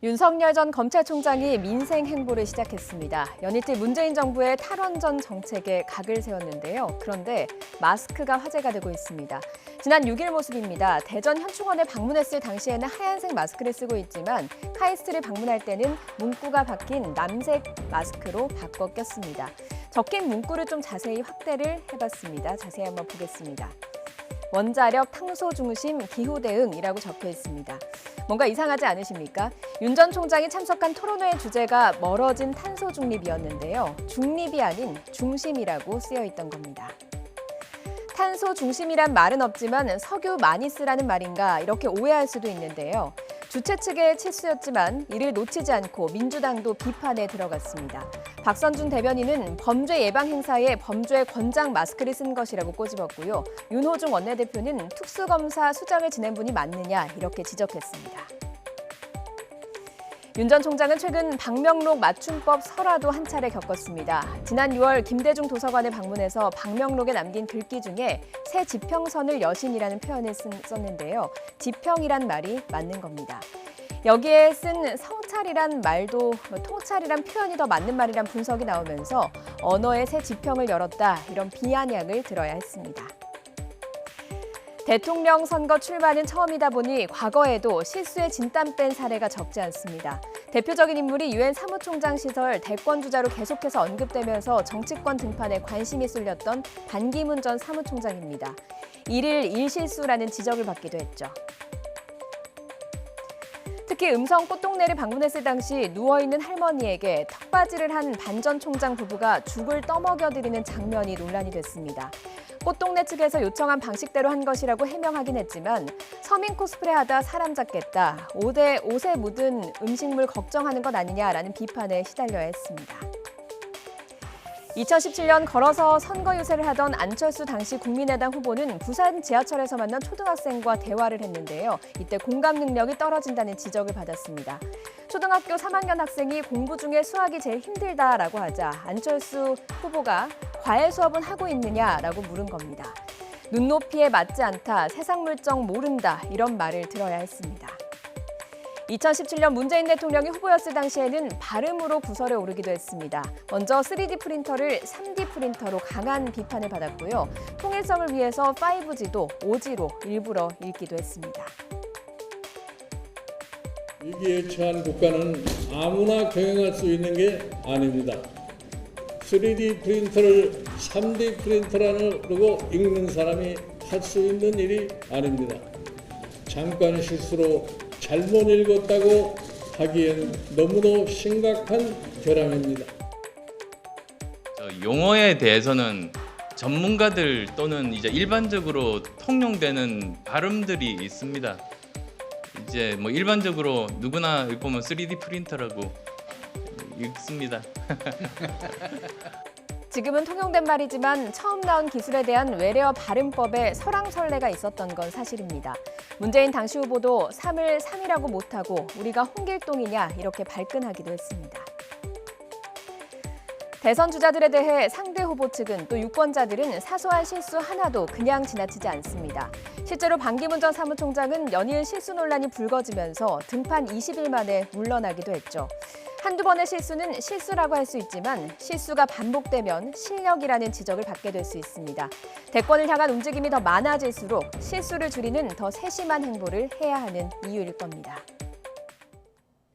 윤석열 전 검찰총장이 민생 행보를 시작했습니다. 연이틀 문재인 정부의 탈원전 정책에 각을 세웠는데요. 그런데 마스크가 화제가 되고 있습니다. 지난 6일 모습입니다. 대전 현충원에 방문했을 당시에는 하얀색 마스크를 쓰고 있지만 카이스트를 방문할 때는 문구가 박힌 남색 마스크로 바꿔 꼈습니다. 적힌 문구를 좀 자세히 확대를 해봤습니다. 자세히 한번 보겠습니다. 원자력 탄소 중심 기후 대응이라고 적혀 있습니다. 뭔가 이상하지 않으십니까? 윤 전 총장이 참석한 토론회의 주제가 멀어진 탄소 중립이었는데요. 중립이 아닌 중심이라고 쓰여 있던 겁니다. 탄소 중심이란 말은 없지만 석유 많이 쓰라는 말인가 이렇게 오해할 수도 있는데요. 주최 측의 실수였지만 이를 놓치지 않고 민주당도 비판에 들어갔습니다. 박선준 대변인은 범죄 예방 행사에 범죄 권장 마스크를 쓴 것이라고 꼬집었고요. 윤호중 원내대표는 특수검사 수장을 지낸 분이 맞느냐 이렇게 지적했습니다. 윤 전 총장은 최근 방명록 맞춤법 설화도 한 차례 겪었습니다. 지난 6월 김대중 도서관을 방문해서 방명록에 남긴 글귀 중에 새 지평선을 여신이라는 표현을 썼는데요. 지평이란 말이 맞는 겁니다. 여기에 쓴 성찰이란 말도 통찰이란 표현이 더 맞는 말이란 분석이 나오면서 언어의 새 지평을 열었다 이런 비아냥을 들어야 했습니다. 대통령 선거 출마는 처음이다 보니 과거에도 실수에 진땀 뺀 사례가 적지 않습니다. 대표적인 인물이 유엔 사무총장 시절 대권주자로 계속해서 언급되면서 정치권 등판에 관심이 쏠렸던 반기문 전 사무총장입니다. 1일 1실수라는 지적을 받기도 했죠. 특히 음성 꽃동네를 방문했을 당시 누워있는 할머니에게 턱받이를 한 반 전 총장 부부가 죽을 떠먹여드리는 장면이 논란이 됐습니다. 꽃동네 측에서 요청한 방식대로 한 것이라고 해명하긴 했지만 서민 코스프레하다 사람 잡겠다, 옷에 묻은 음식물 걱정하는 것 아니냐라는 비판에 시달려야 했습니다. 2017년 걸어서 선거 유세를 하던 안철수 당시 국민의당 후보는 부산 지하철에서 만난 초등학생과 대화를 했는데요. 이때 공감 능력이 떨어진다는 지적을 받았습니다. 초등학교 3학년 학생이 공부 중에 수학이 제일 힘들다라고 하자 안철수 후보가 과외 수업은 하고 있느냐라고 물은 겁니다. 눈높이에 맞지 않다, 세상 물정 모른다 이런 말을 들어야 했습니다. 2017년 문재인 대통령이 후보였을 당시에는 발음으로 구설에 오르기도 했습니다. 먼저 3D 프린터를 3D 프린터로 강한 비판을 받았고요. 통일성을 위해서 5G도 5G로 일부러 읽기도 했습니다. 위기에 처한 국가는 아무나 경영할 수 있는 게 아닙니다. 3D 프린터를 3D 프린터라고 읽는 사람이 할 수 있는 일이 아닙니다. 잠깐 실수로 잘못 읽었다고 하기엔 너무도 심각한 결함입니다. 용어에 대해서는 전문가들 또는 이제 일반적으로 통용되는 발음들이 있습니다. 이제 뭐 일반적으로 누구나 보면 3D 프린터라고 읽습니다. 지금은 통용된 말이지만 처음 나온 기술에 대한 외래어 발음법에 설왕설래가 있었던 건 사실입니다. 문재인 당시 후보도 3을 3이라고 못하고 우리가 홍길동이냐 이렇게 발끈하기도 했습니다. 대선 주자들에 대해 상대 후보 측은 또 유권자들은 사소한 실수 하나도 그냥 지나치지 않습니다. 실제로 반기문 전 사무총장은 연일 실수 논란이 불거지면서 등판 20일 만에 물러나기도 했죠. 한두 번의 실수는 실수라고 할 수 있지만 실수가 반복되면 실력이라는 지적을 받게 될 수 있습니다. 대권을 향한 움직임이 더 많아질수록 실수를 줄이는 더 세심한 행보를 해야 하는 이유일 겁니다.